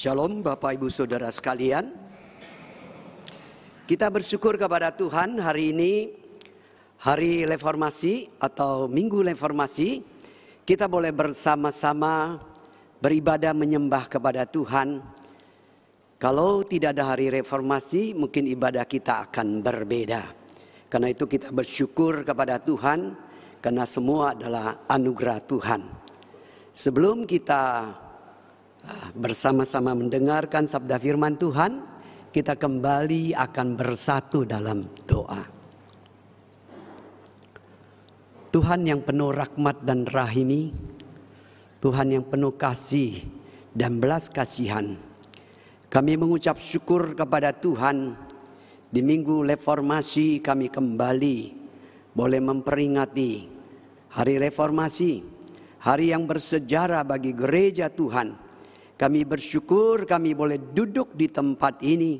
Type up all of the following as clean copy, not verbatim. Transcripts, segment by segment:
Shalom Bapak Ibu Saudara sekalian. Kita bersyukur kepada Tuhan hari ini, hari reformasi atau minggu reformasi. Kita boleh bersama-sama beribadah menyembah kepada Tuhan. Kalau tidak ada hari reformasi, mungkin ibadah kita akan berbeda. Karena itu kita bersyukur kepada Tuhan, karena semua adalah anugerah Tuhan. Sebelum kita bersama-sama mendengarkan sabda firman Tuhan, kita kembali akan bersatu dalam doa. Tuhan yang penuh rahmat dan rahimi, Tuhan yang penuh kasih dan belas kasihan, kami mengucap syukur kepada Tuhan. Di minggu reformasi kami kembali boleh memperingati hari reformasi, hari yang bersejarah bagi gereja Tuhan. Kami bersyukur kami boleh duduk di tempat ini,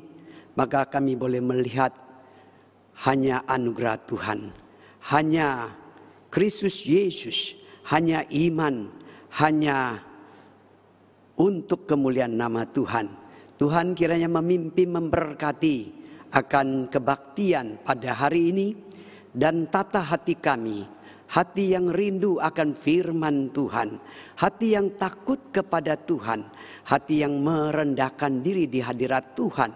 maka kami boleh melihat hanya anugerah Tuhan, hanya Kristus Yesus, hanya iman, hanya untuk kemuliaan nama Tuhan. Tuhan kiranya memimpin, memberkati akan kebaktian pada hari ini, dan tata hati kami, hati yang rindu akan firman Tuhan, hati yang takut kepada Tuhan, hati yang merendahkan diri di hadirat Tuhan,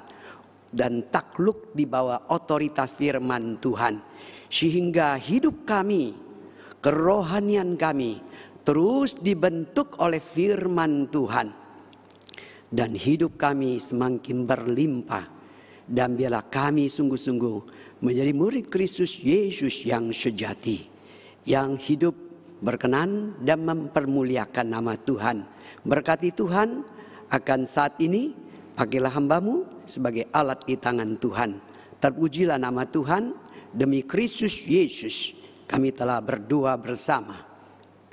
dan takluk di bawah otoritas firman Tuhan. Sehingga hidup kami, kerohanian kami terus dibentuk oleh firman Tuhan. Dan hidup kami semakin berlimpah. Dan biarlah kami sungguh-sungguh menjadi murid Kristus Yesus yang sejati, yang hidup berkenan dan mempermuliakan nama Tuhan. Berkati Tuhan akan saat ini, pakailah hamba-Mu sebagai alat di tangan Tuhan. Terpujilah nama Tuhan, demi Kristus Yesus kami telah berdoa bersama.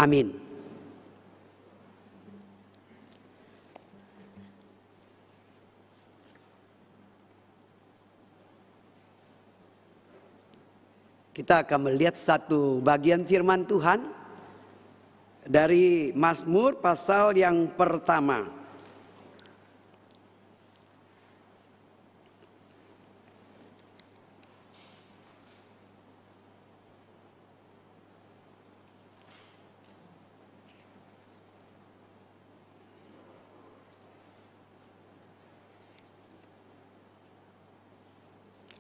Amin. Kita akan melihat satu bagian firman Tuhan dari Mazmur pasal yang pertama.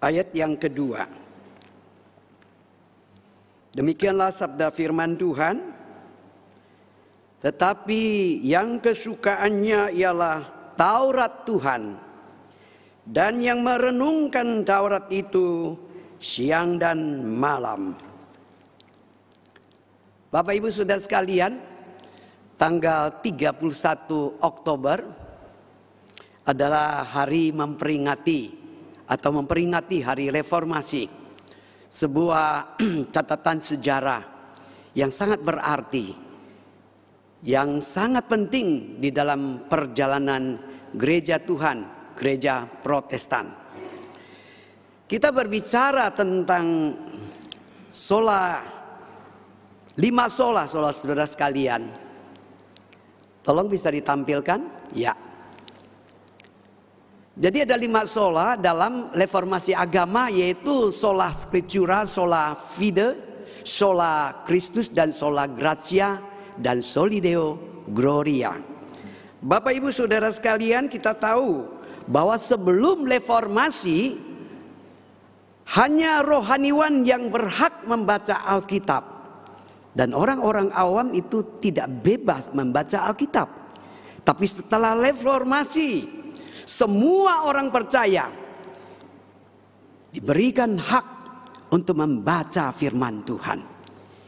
Ayat yang kedua. Demikianlah sabda firman Tuhan. Tetapi yang kesukaannya ialah Taurat Tuhan, dan yang merenungkan Taurat itu siang dan malam. Bapak Ibu Saudara sekalian, tanggal 31 Oktober adalah hari memperingati hari reformasi. Sebuah catatan sejarah yang sangat berarti, yang sangat penting di dalam perjalanan gereja Tuhan, gereja Protestan. Kita berbicara tentang lima sola saudara sekalian. Tolong bisa ditampilkan? Ya. Jadi ada 5 sola dalam reformasi agama, yaitu sola scriptura, sola fide, sola Christus, dan sola gratia, dan soli Deo gloria. Bapak Ibu Saudara sekalian, kita tahu bahwa sebelum reformasi hanya rohaniwan yang berhak membaca Alkitab, dan orang-orang awam itu tidak bebas membaca Alkitab. Tapi setelah reformasi, semua orang percaya diberikan hak untuk membaca firman Tuhan.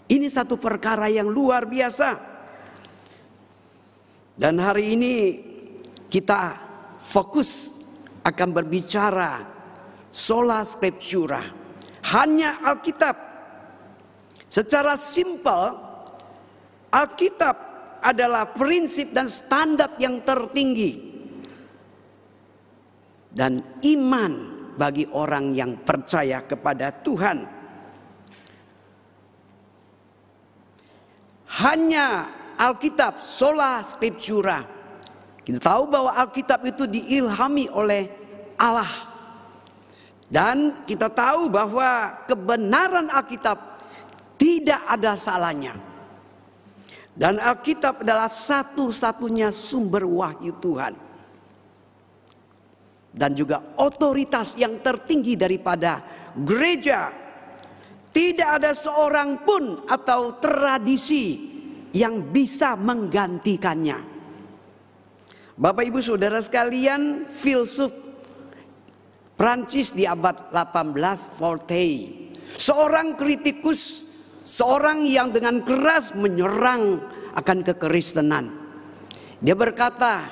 Ini satu perkara yang luar biasa. Dan hari ini kita fokus akan berbicara sola scriptura, hanya Alkitab. Secara simpel, Alkitab adalah prinsip dan standar yang tertinggi dan iman bagi orang yang percaya kepada Tuhan. Hanya Alkitab, sola scriptura, Kita tahu bahwa Alkitab itu diilhami oleh Allah. Dan kita tahu bahwa kebenaran Alkitab tidak ada salahnya. Dan Alkitab adalah satu-satunya sumber wahyu Tuhan. Dan juga otoritas yang tertinggi daripada gereja. Tidak ada seorang pun atau tradisi yang bisa menggantikannya. Bapak Ibu Saudara sekalian, filsuf Prancis di abad 18, Voltaire, seorang kritikus, seorang yang dengan keras menyerang akan kekristenan. Dia berkata,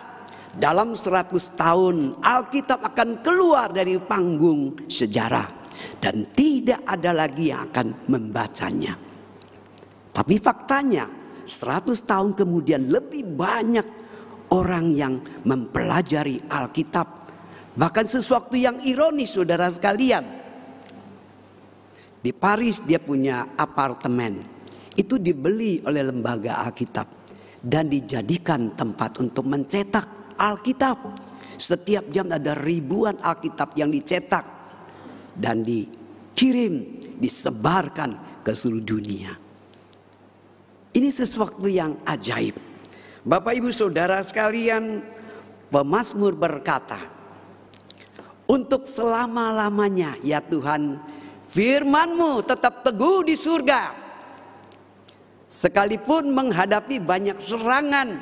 dalam 100 tahun Alkitab akan keluar dari panggung sejarah dan tidak ada lagi yang akan membacanya. Tapi faktanya 100 tahun kemudian lebih banyak orang yang mempelajari Alkitab. Bahkan sesuatu yang ironis saudara sekalian. Di Paris dia punya apartemen. Itu dibeli oleh lembaga Alkitab. Dan dijadikan tempat untuk mencetak Alkitab. Setiap jam ada ribuan Alkitab yang dicetak. Dan dikirim, disebarkan ke seluruh dunia. Ini sesuatu yang ajaib. Bapak Ibu Saudara sekalian, pemazmur berkata, untuk selama-lamanya ya Tuhan, firman-Mu tetap teguh di surga. Sekalipun menghadapi banyak serangan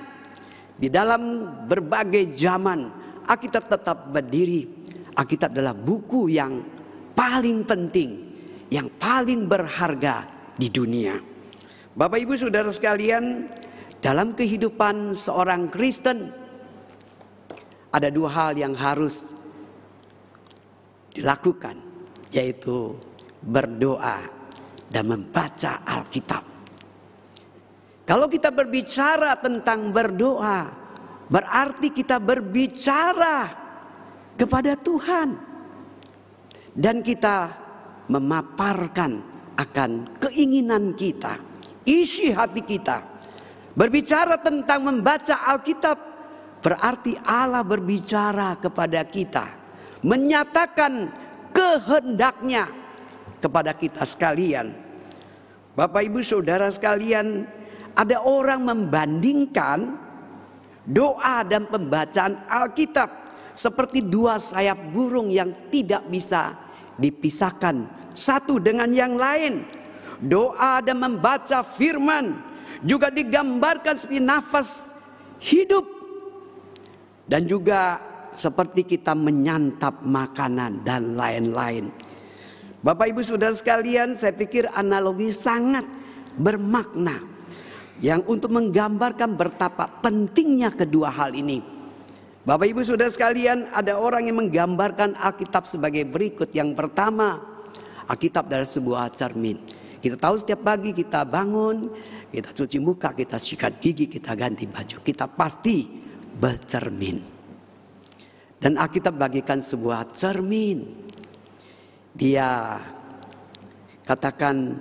di dalam berbagai zaman, Alkitab tetap berdiri. Alkitab adalah buku yang paling penting, yang paling berharga di dunia. Bapak Ibu Saudara sekalian, dalam kehidupan seorang Kristen ada dua hal yang harus dilakukan, yaitu berdoa dan membaca Alkitab. Kalau kita berbicara tentang berdoa, berarti kita berbicara kepada Tuhan. Dan kita memaparkan akan keinginan kita, isi hati kita. Berbicara tentang membaca Alkitab berarti Allah berbicara kepada kita, menyatakan kehendaknya kepada kita sekalian. Bapak Ibu Saudara sekalian, ada orang membandingkan doa dan pembacaan Alkitab seperti dua sayap burung yang tidak bisa dipisahkan satu dengan yang lain. Doa dan membaca firman juga digambarkan seperti nafas hidup. Dan juga seperti kita menyantap makanan dan lain-lain. Bapak Ibu Saudara sekalian, saya pikir analogi sangat bermakna. Yang untuk menggambarkan betapa pentingnya kedua hal ini. Bapak Ibu Saudara sekalian, ada orang yang menggambarkan Alkitab sebagai berikut. Yang pertama, Alkitab adalah sebuah cermin. Kita tahu setiap pagi kita bangun, kita cuci muka, kita sikat gigi, kita ganti baju. Kita pasti bercermin. Dan Alkitab bagikan sebuah cermin. Dia katakan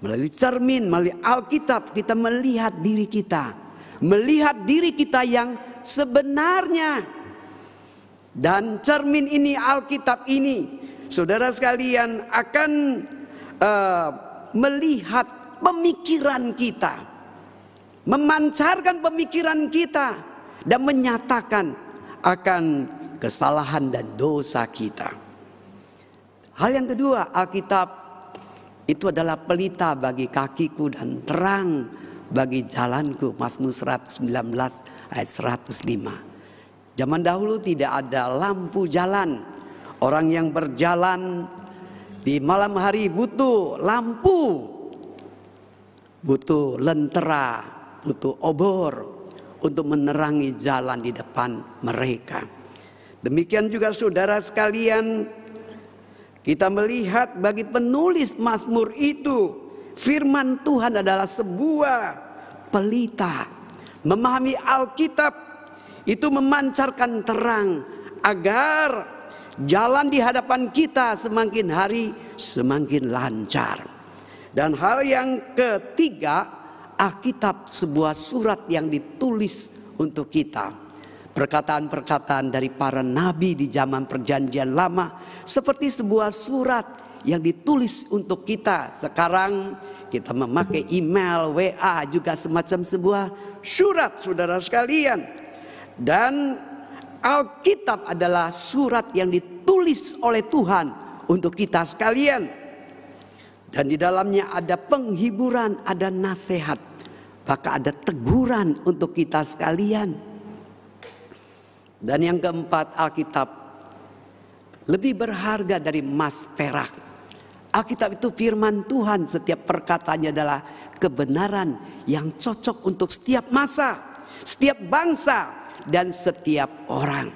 melalui cermin, melalui Alkitab kita melihat diri kita. Melihat diri kita yang sebenarnya. Dan cermin ini, Alkitab ini, saudara sekalian akan melihat pemikiran kita, memancarkan pemikiran kita, dan menyatakan akan kesalahan dan dosa kita. Hal yang kedua, Alkitab itu adalah pelita bagi kakiku dan terang bagi jalanku. Mazmur 119 ayat 105. Zaman dahulu tidak ada lampu jalan. Orang yang berjalan di malam hari butuh lampu, butuh lentera, butuh obor untuk menerangi jalan di depan mereka. Demikian juga saudara sekalian, kita melihat bagi penulis Mazmur itu, firman Tuhan adalah sebuah pelita. Memahami Alkitab itu memancarkan terang agar jalan di hadapan kita semakin hari semakin lancar. Dan hal yang ketiga, Alkitab sebuah surat yang ditulis untuk kita. perkataan-perkataan dari para nabi di zaman perjanjian lama seperti sebuah surat yang ditulis untuk kita. Sekarang kita memakai email, WA juga semacam sebuah surat, saudara sekalian. Dan Alkitab adalah surat yang ditulis oleh Tuhan untuk kita sekalian. Dan di dalamnya ada penghiburan, ada nasihat, bahkan ada teguran untuk kita sekalian. Dan yang keempat, Alkitab lebih berharga dari emas perak. Alkitab itu firman Tuhan, setiap perkataannya adalah kebenaran yang cocok untuk setiap masa, setiap bangsa, dan setiap orang.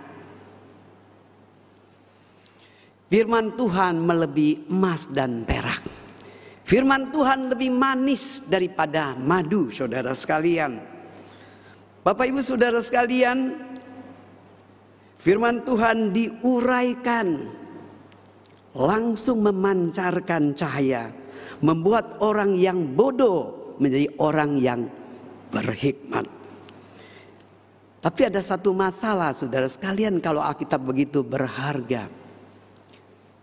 Firman Tuhan melebihi emas dan perak. Firman Tuhan lebih manis daripada madu, saudara sekalian. Bapak ibu saudara sekalian, firman Tuhan diuraikan, langsung memancarkan cahaya, membuat orang yang bodoh menjadi orang yang berhikmat. Tapi ada satu masalah, saudara sekalian, kalau Alkitab begitu berharga,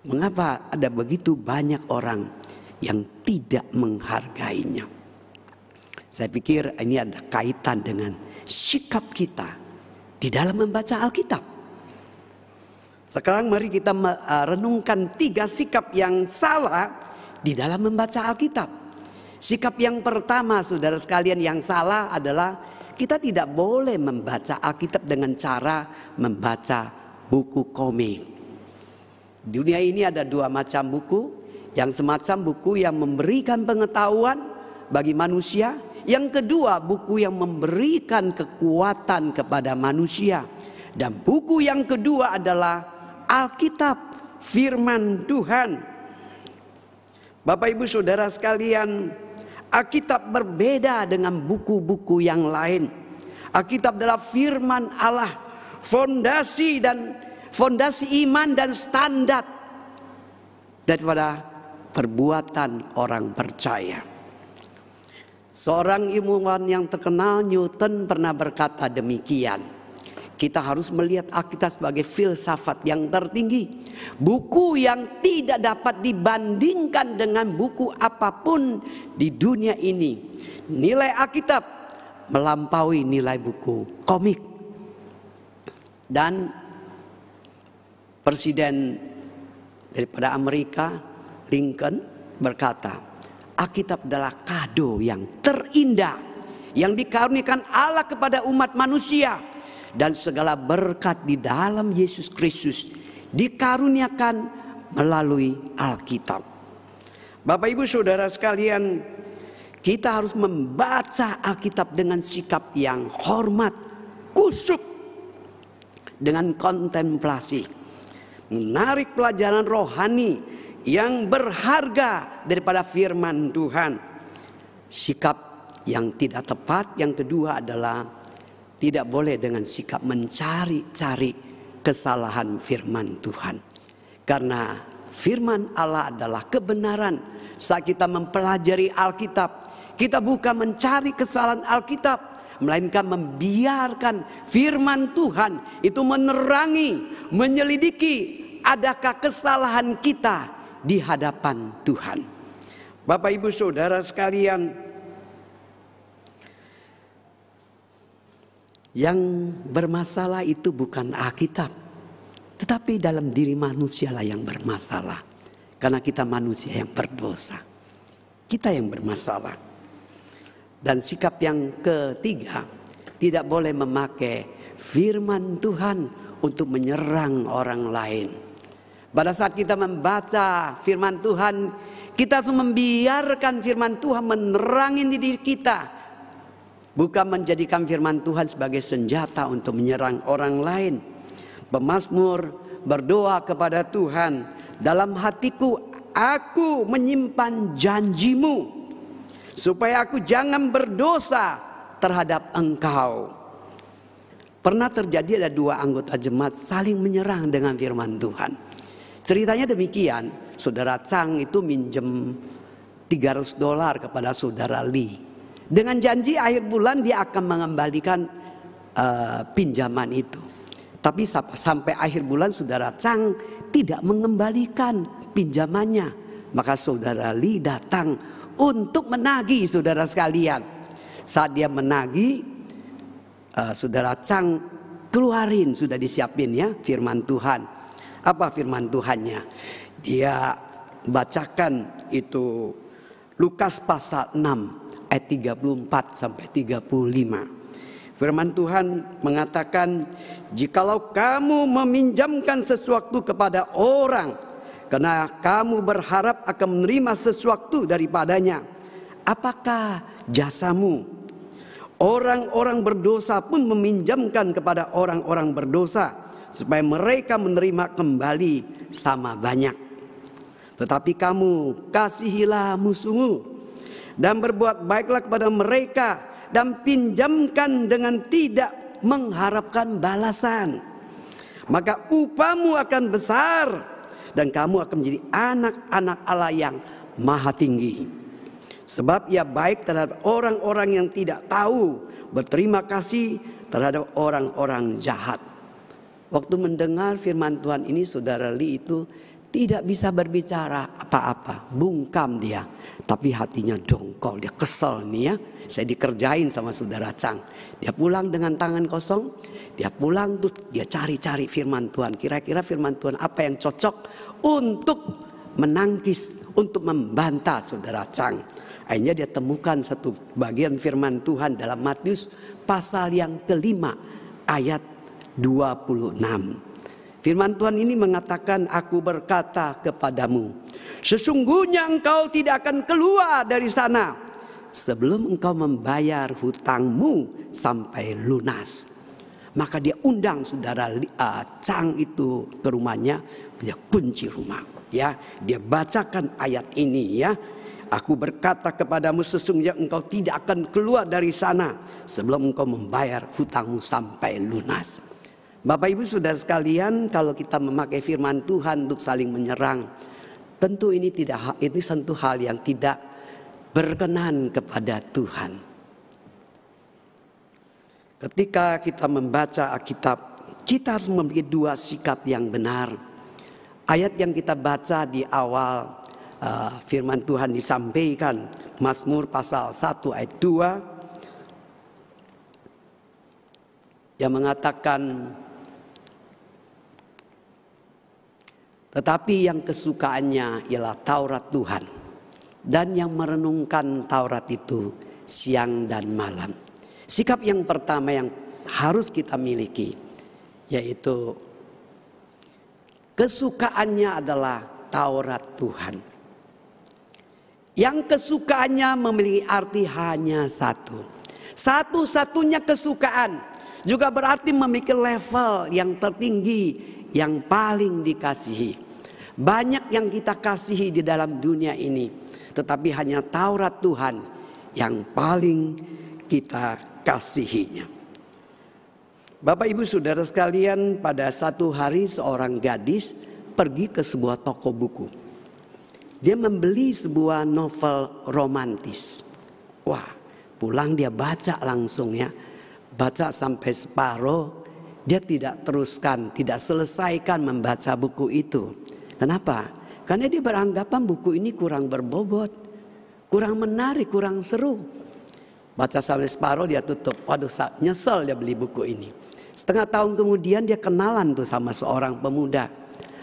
mengapa ada begitu banyak orang yang tidak menghargainya? Saya pikir ini ada kaitan dengan sikap kita di dalam membaca Alkitab. Sekarang mari kita renungkan 3 sikap yang salah di dalam membaca Alkitab. Sikap yang pertama, saudara sekalian, yang salah adalah kita tidak boleh membaca Alkitab dengan cara membaca buku komik. Di dunia ini ada 2 macam buku. Yang semacam buku yang memberikan pengetahuan bagi manusia. Yang kedua, buku yang memberikan kekuatan kepada manusia. Dan buku yang kedua adalah Alkitab, firman Tuhan. Bapak ibu saudara sekalian, Alkitab berbeda dengan buku-buku yang lain. Alkitab adalah firman Allah, fondasi iman dan standar daripada perbuatan orang percaya. Seorang ilmuwan yang terkenal, Newton, pernah berkata demikian: kita harus melihat Alkitab sebagai filsafat yang tertinggi, buku yang tidak dapat dibandingkan dengan buku apapun di dunia ini. Nilai Alkitab melampaui nilai buku komik. Dan Presiden daripada Amerika, Lincoln, berkata, Alkitab adalah kado yang terindah yang dikaruniakan Allah kepada umat manusia. Dan segala berkat di dalam Yesus Kristus dikaruniakan melalui Alkitab. Bapak ibu saudara sekalian, kita harus membaca Alkitab dengan sikap yang hormat, khusyuk, dengan kontemplasi, menarik pelajaran rohani yang berharga daripada firman Tuhan. Sikap yang tidak tepat yang kedua adalah tidak boleh dengan sikap mencari-cari kesalahan firman Tuhan. Karena firman Allah adalah kebenaran. Saat kita mempelajari Alkitab, kita bukan mencari kesalahan Alkitab, melainkan membiarkan firman Tuhan itu menerangi, menyelidiki adakah kesalahan kita di hadapan Tuhan. Bapak ibu saudara sekalian, yang bermasalah itu bukan Alkitab, tetapi dalam diri manusia lah yang bermasalah. Karena kita manusia yang berdosa, kita yang bermasalah. Dan sikap yang ketiga, tidak boleh memakai firman Tuhan untuk menyerang orang lain. Pada saat kita membaca firman Tuhan, kita harus membiarkan firman Tuhan menerangi diri kita, bukan menjadikan firman Tuhan sebagai senjata untuk menyerang orang lain. Pemazmur berdoa kepada Tuhan, dalam hatiku aku menyimpan janjimu, supaya aku jangan berdosa terhadap Engkau. Pernah terjadi ada 2 anggota jemaat saling menyerang dengan firman Tuhan. Ceritanya demikian, saudara Chang itu minjem $300 kepada saudara Lee, dengan janji akhir bulan dia akan mengembalikan pinjaman itu. Tapi sampai akhir bulan saudara Chang tidak mengembalikan pinjamannya. Maka saudara Li datang untuk menagih saudara sekalian. Saat dia menagih, saudara Chang keluarin, sudah disiapin ya firman Tuhan. Apa firman Tuhannya? Dia bacakan itu Lukas pasal 6 ayat 34 sampai 35. Firman Tuhan mengatakan, jikalau kamu meminjamkan sesuatu kepada orang karena kamu berharap akan menerima sesuatu daripadanya, apakah jasamu? Orang-orang berdosa pun meminjamkan kepada orang-orang berdosa supaya mereka menerima kembali sama banyak. Tetapi kamu kasihilah musuhmu dan berbuat baiklah kepada mereka, dan pinjamkan dengan tidak mengharapkan balasan. Maka upahmu akan besar dan kamu akan menjadi anak-anak Allah yang maha tinggi. Sebab ia baik terhadap orang-orang yang tidak tahu, berterima kasih terhadap orang-orang jahat. Waktu mendengar firman Tuhan ini, saudara Li itu tidak bisa berbicara apa-apa, bungkam dia. Tapi hatinya dongkol, dia kesel nih ya. Saya dikerjain sama saudara Chang. Dia pulang dengan tangan kosong. Dia pulang terus dia cari-cari firman Tuhan. Kira-kira firman Tuhan apa yang cocok untuk menangkis, untuk membantah saudara Chang. Akhirnya dia temukan satu bagian firman Tuhan dalam Matius pasal yang kelima ayat 26. Firman Tuhan ini mengatakan, aku berkata kepadamu, sesungguhnya engkau tidak akan keluar dari sana sebelum engkau membayar hutangmu sampai lunas. Maka dia undang saudara Chang itu ke rumahnya, dia kunci rumah. Ya, dia bacakan ayat ini ya. Aku berkata kepadamu, sesungguhnya engkau tidak akan keluar dari sana sebelum engkau membayar hutangmu sampai lunas. Bapak Ibu saudara sekalian, kalau kita memakai firman Tuhan untuk saling menyerang, tentu ini satu hal yang tidak berkenan kepada Tuhan. Ketika kita membaca Alkitab, kita harus memiliki dua sikap yang benar. Ayat yang kita baca di awal firman Tuhan disampaikan, Mazmur pasal 1 ayat 2, yang mengatakan, tetapi yang kesukaannya ialah Taurat Tuhan, dan yang merenungkan Taurat itu siang dan malam. Sikap yang pertama yang harus kita miliki, yaitu kesukaannya adalah Taurat Tuhan. Yang kesukaannya memiliki arti hanya satu. Satu-satunya kesukaan juga berarti memiliki level yang tertinggi, yang paling dikasihi. Banyak yang kita kasihi di dalam dunia ini, tetapi hanya Taurat Tuhan yang paling kita kasihinya. Bapak Ibu saudara sekalian, pada satu hari seorang gadis pergi ke sebuah toko buku. Dia membeli sebuah novel romantis. Wah, pulang dia baca langsung ya. Baca sampai separuh, dia tidak teruskan, tidak selesaikan membaca buku itu. Kenapa? Karena dia beranggapan buku ini kurang berbobot, kurang menarik, kurang seru. Baca sampai separuh dia tutup. Waduh, nyesel dia beli buku ini. Setengah tahun kemudian dia kenalan tuh sama seorang pemuda.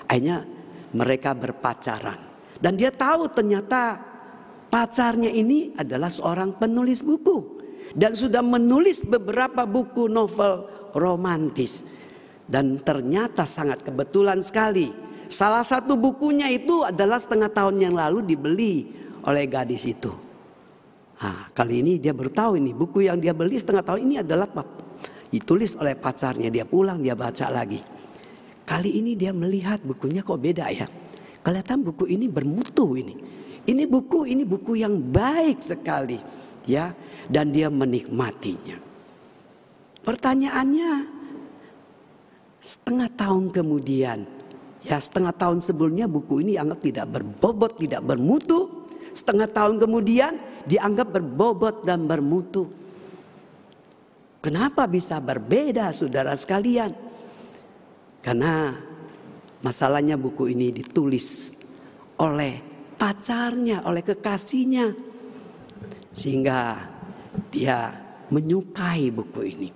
Akhirnya mereka berpacaran. Dan dia tahu ternyata pacarnya ini adalah seorang penulis buku. Dan sudah menulis beberapa buku novel romantis. Dan ternyata sangat kebetulan sekali. Salah satu bukunya itu adalah setengah tahun yang lalu dibeli oleh gadis itu. Nah, kali ini dia bertahu ini buku yang dia beli setengah tahun ini adalah ditulis oleh pacarnya. Dia pulang dia baca lagi. Kali ini dia melihat bukunya kok beda ya. Kelihatan buku ini bermutu ini. Ini buku yang baik sekali ya, dan dia menikmatinya. Pertanyaannya, setengah tahun kemudian, ya setengah tahun sebelumnya buku ini dianggap tidak berbobot, tidak bermutu. Setengah tahun kemudian dianggap berbobot dan bermutu. Kenapa bisa berbeda, saudara sekalian? Karena masalahnya buku ini ditulis oleh pacarnya, oleh kekasihnya, sehingga dia menyukai buku ini.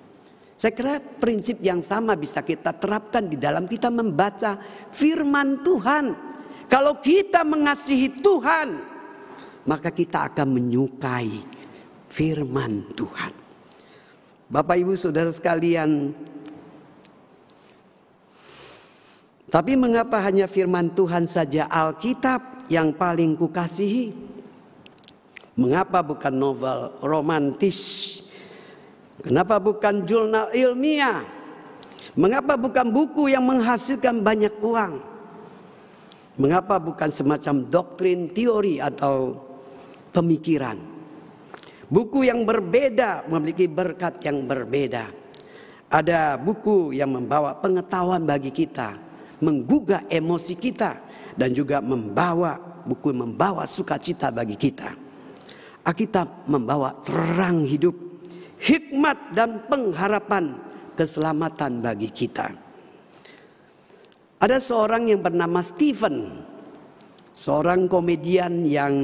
Saya kira prinsip yang sama bisa kita terapkan di dalam kita membaca firman Tuhan. Kalau kita mengasihi Tuhan, maka kita akan menyukai firman Tuhan. Bapak Ibu Saudara sekalian, tapi mengapa hanya firman Tuhan saja Alkitab yang paling kukasihi? Mengapa bukan novel romantis? Kenapa bukan jurnal ilmiah? Mengapa bukan buku yang menghasilkan banyak uang? Mengapa bukan semacam doktrin, teori atau pemikiran? Buku yang berbeda memiliki berkat yang berbeda. Ada buku yang membawa pengetahuan bagi kita, menggugah emosi kita, dan juga membawa sukacita bagi kita. Alkitab membawa terang hidup, hikmat dan pengharapan keselamatan bagi kita. Ada seorang yang bernama Stephen, seorang komedian yang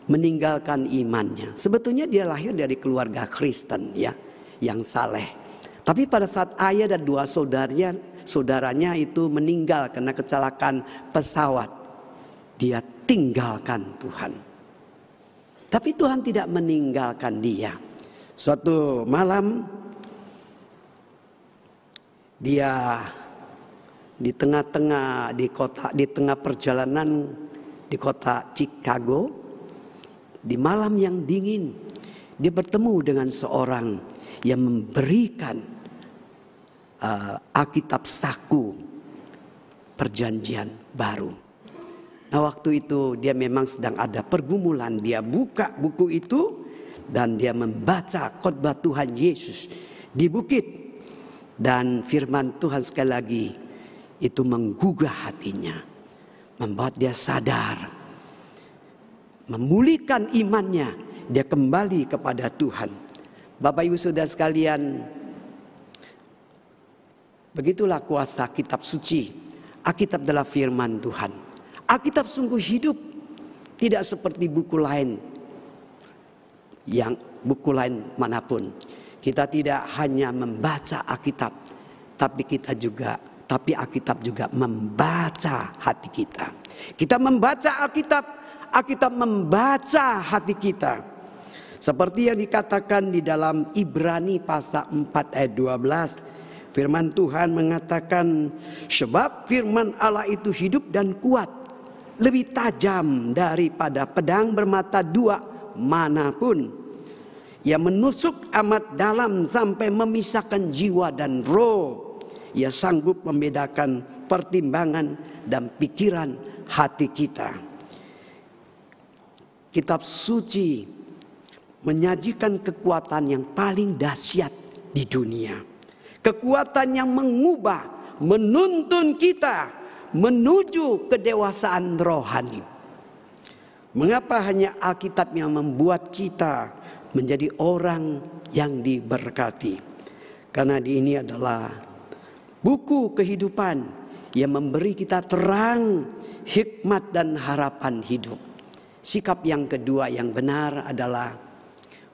meninggalkan imannya. Sebetulnya dia lahir dari keluarga Kristen ya, yang saleh. Tapi pada saat ayah dan dua saudaranya itu meninggal karena kecelakaan pesawat, dia tinggalkan Tuhan. Tapi Tuhan tidak meninggalkan dia. Suatu malam dia di tengah perjalanan di kota Chicago, di malam yang dingin, dia bertemu dengan seorang yang memberikan Alkitab saku perjanjian baru. Nah, waktu itu dia memang sedang ada pergumulan. Dia buka buku itu dan dia membaca khotbah Tuhan Yesus di bukit. Dan firman Tuhan sekali lagi itu menggugah hatinya, membuat dia sadar, memulihkan imannya, dia kembali kepada Tuhan. Bapak Ibu Saudara sekalian, begitulah kuasa kitab suci. Alkitab adalah firman Tuhan. Alkitab sungguh hidup, tidak seperti buku lain manapun. Kita tidak hanya membaca Alkitab, tapi Alkitab juga membaca hati kita. Kita membaca Alkitab, Alkitab membaca hati kita. Seperti yang dikatakan di dalam Ibrani pasal 4 ayat 12. Firman Tuhan mengatakan, sebab firman Allah itu hidup dan kuat, lebih tajam daripada pedang bermata dua manapun, ia menusuk amat dalam sampai memisahkan jiwa dan roh. Ia sanggup membedakan pertimbangan dan pikiran hati kita. Kitab suci menyajikan kekuatan yang paling dahsyat di dunia. Kekuatan yang mengubah, menuntun kita menuju kedewasaan rohani. Mengapa hanya Alkitab yang membuat kita menjadi orang yang diberkati? Karena ini adalah buku kehidupan yang memberi kita terang, hikmat dan harapan hidup. Sikap yang kedua yang benar adalah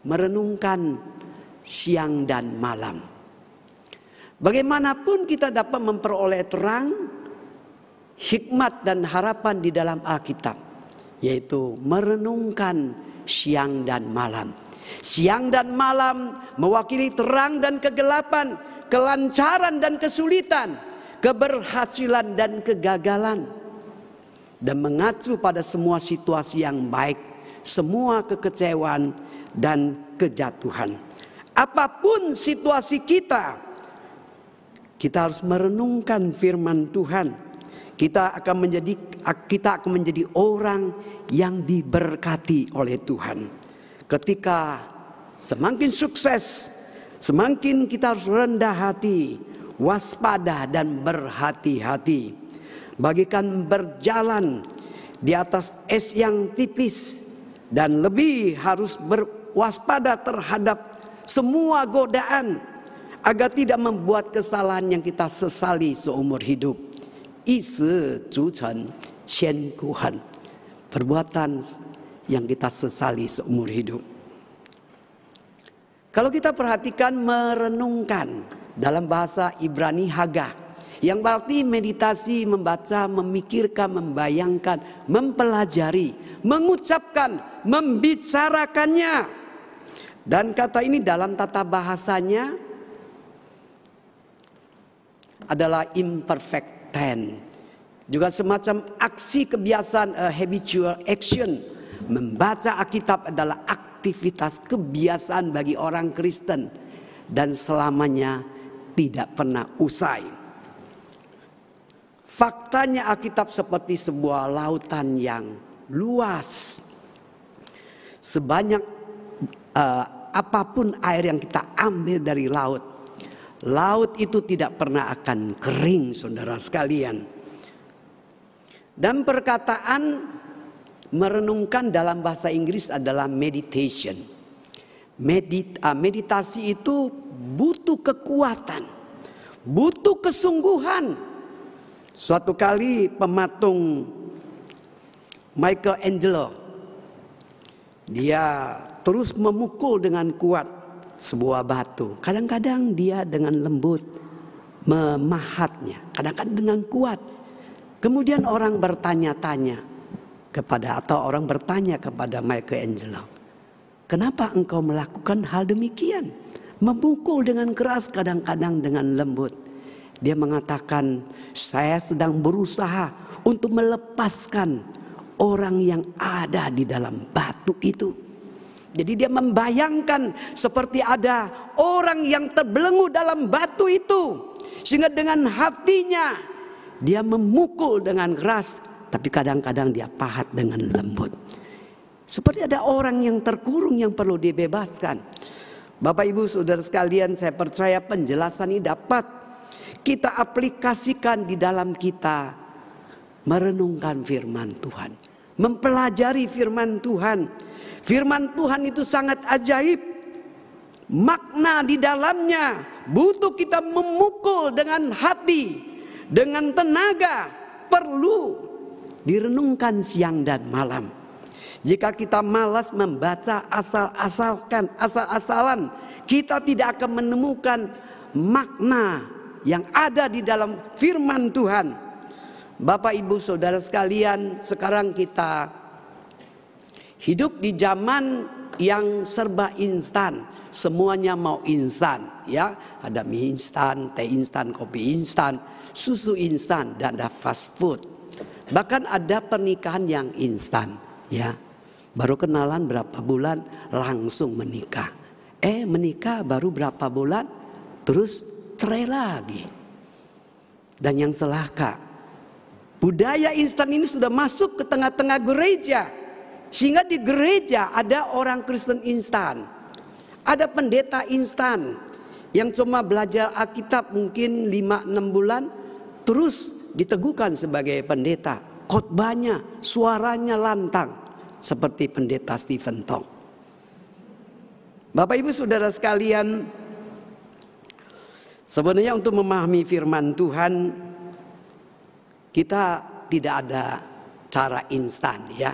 merenungkan siang dan malam. Bagaimanapun kita dapat memperoleh terang, hikmat dan harapan di dalam Alkitab, yaitu merenungkan siang dan malam. Siang dan malam mewakili terang dan kegelapan, kelancaran dan kesulitan, keberhasilan dan kegagalan, dan mengacu pada semua situasi yang baik, semua kekecewaan dan kejatuhan. Apapun situasi kita harus merenungkan firman Tuhan. Kita akan menjadi orang yang diberkati oleh Tuhan. Ketika semakin sukses, semakin kita harus rendah hati, waspada dan berhati-hati. Bagikan berjalan di atas es yang tipis, dan lebih harus berwaspada terhadap semua godaan, agar tidak membuat kesalahan yang kita sesali seumur hidup. Isi zuchen qian guhan, perbuatan yang kita sesali seumur hidup. Kalau kita perhatikan merenungkan dalam bahasa Ibrani haga, yang berarti meditasi, membaca, memikirkan, membayangkan, mempelajari, mengucapkan, membicarakannya. Dan kata ini dalam tata bahasanya adalah imperfect tense. Juga semacam aksi kebiasaan, habitual action. Membaca Alkitab adalah aktivitas kebiasaan bagi orang Kristen dan selamanya tidak pernah usai. Faktanya Alkitab seperti sebuah lautan yang luas. Sebanyak apapun air yang kita ambil dari laut, laut itu tidak pernah akan kering, saudara sekalian. Dan perkataan merenungkan dalam bahasa Inggris adalah meditation. Meditasi itu butuh kekuatan, butuh kesungguhan. Suatu kali pematung Michelangelo, dia terus memukul dengan kuat sebuah batu. Kadang-kadang dia dengan lembut memahatnya, kadang-kadang dengan kuat. Kemudian orang bertanya-tanya orang bertanya kepada Michelangelo, kenapa engkau melakukan hal demikian? Memukul dengan keras, kadang-kadang dengan lembut. Dia mengatakan, saya sedang berusaha untuk melepaskan orang yang ada di dalam batu itu. Jadi dia membayangkan seperti ada orang yang terbelenggu dalam batu itu. Sehingga dengan hatinya dia memukul dengan keras, tapi kadang-kadang dia pahat dengan lembut. Seperti ada orang yang terkurung yang perlu dibebaskan. Bapak Ibu Saudara sekalian, saya percaya penjelasan ini dapat kita aplikasikan di dalam kita merenungkan firman Tuhan, mempelajari firman Tuhan. Firman Tuhan itu sangat ajaib. Makna di dalamnya butuh kita memukul dengan hati, dengan tenaga, perlu direnungkan siang dan malam. Jika kita malas membaca asal-asalan, kita tidak akan menemukan makna yang ada di dalam firman Tuhan. Bapak Ibu Saudara sekalian, sekarang kita hidup di zaman yang serba instan. Semuanya mau instan, ya. Ada mie instan, teh instan, kopi instan, susu instan, dan ada fast food. Bahkan ada pernikahan yang instan, ya. Baru kenalan berapa bulan langsung menikah. Menikah baru berapa bulan terus cerai lagi. Dan yang celaka, budaya instan ini sudah masuk ke tengah-tengah gereja. Sehingga di gereja ada orang Kristen instan, ada pendeta instan yang cuma belajar Alkitab mungkin 5-6 bulan terus diteguhkan sebagai pendeta. Khotbahnya, suaranya lantang seperti pendeta Stephen Tong. Bapak Ibu Saudara sekalian, sebenarnya untuk memahami firman Tuhan kita tidak ada cara instan, ya.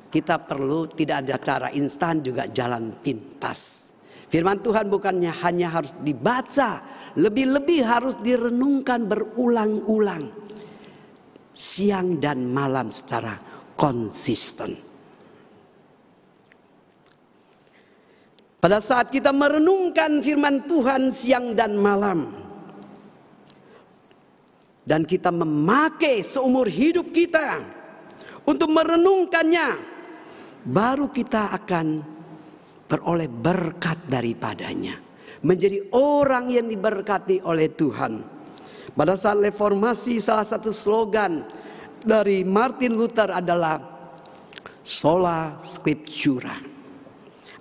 Kita perlu tidak ada cara instan, juga jalan pintas. Firman Tuhan bukannya hanya harus dibaca, lebih-lebih harus direnungkan berulang-ulang, siang dan malam secara konsisten. Pada saat kita merenungkan firman Tuhan siang dan malam, dan kita memakai seumur hidup kita untuk merenungkannya, baru kita akan beroleh berkat daripadanya, menjadi orang yang diberkati oleh Tuhan. Pada saat reformasi, salah satu slogan dari Martin Luther adalah sola scriptura.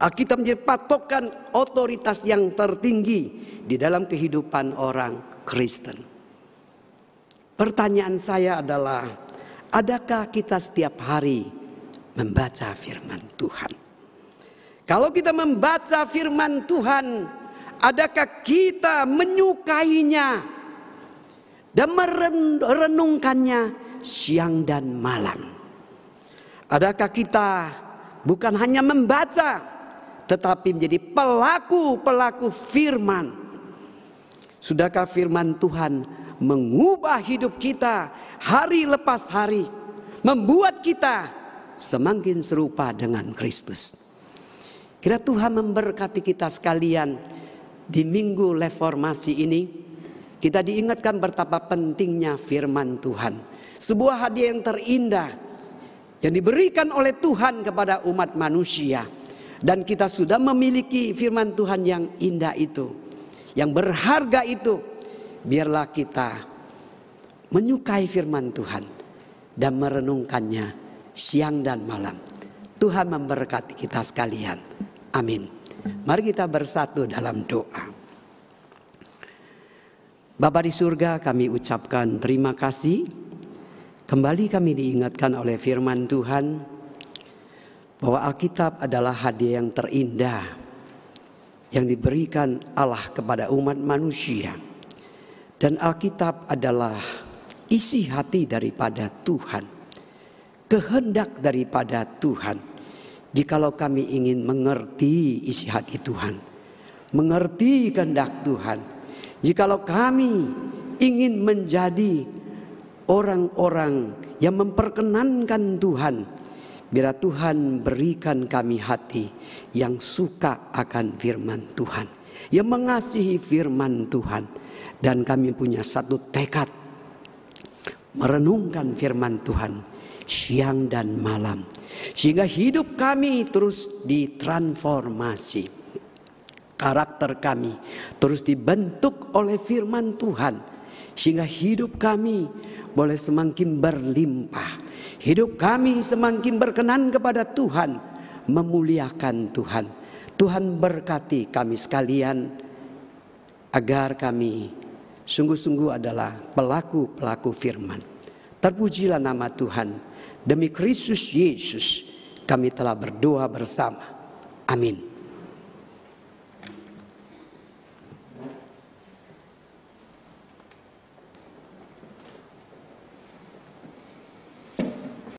Alkitab menjadi patokan otoritas yang tertinggi di dalam kehidupan orang Kristen. Pertanyaan saya adalah, adakah kita setiap hari membaca firman Tuhan? Kalau kita membaca firman Tuhan, adakah kita menyukainya dan merenungkannya siang dan malam? Adakah kita bukan hanya membaca, tetapi menjadi pelaku firman? Sudahkah firman Tuhan mengubah hidup kita hari lepas hari, membuat kita semakin serupa dengan Kristus? Kira Tuhan memberkati kita sekalian. Di minggu reformasi ini kita diingatkan betapa pentingnya firman Tuhan. Sebuah hadiah yang terindah yang diberikan oleh Tuhan kepada umat manusia. Dan kita sudah memiliki firman Tuhan yang indah itu, yang berharga itu. Biarlah kita menyukai firman Tuhan dan merenungkannya siang dan malam. Tuhan memberkati kita sekalian. Amin. Mari kita bersatu dalam doa. Bapa di surga, kami ucapkan terima kasih. Kembali kami diingatkan oleh firman Tuhan bahwa Alkitab adalah hadiah yang terindah yang diberikan Allah kepada umat manusia. Dan Alkitab adalah isi hati daripada Tuhan, kehendak daripada Tuhan. Jikalau kami ingin mengerti isi hati Tuhan, mengerti kehendak Tuhan, jikalau kami ingin menjadi orang-orang yang memperkenankan Tuhan, biar Tuhan berikan kami hati yang suka akan firman Tuhan, yang mengasihi firman Tuhan. Dan kami punya satu tekad merenungkan firman Tuhan siang dan malam, sehingga hidup kami terus ditransformasi, karakter kami terus dibentuk oleh firman Tuhan, sehingga hidup kami boleh semakin berlimpah, hidup kami semakin berkenan kepada Tuhan, memuliakan Tuhan. Tuhan berkati kami sekalian, agar kami sungguh-sungguh adalah pelaku-pelaku firman. Terpujilah nama Tuhan. Demi Kristus Yesus kami telah berdoa bersama. Amin.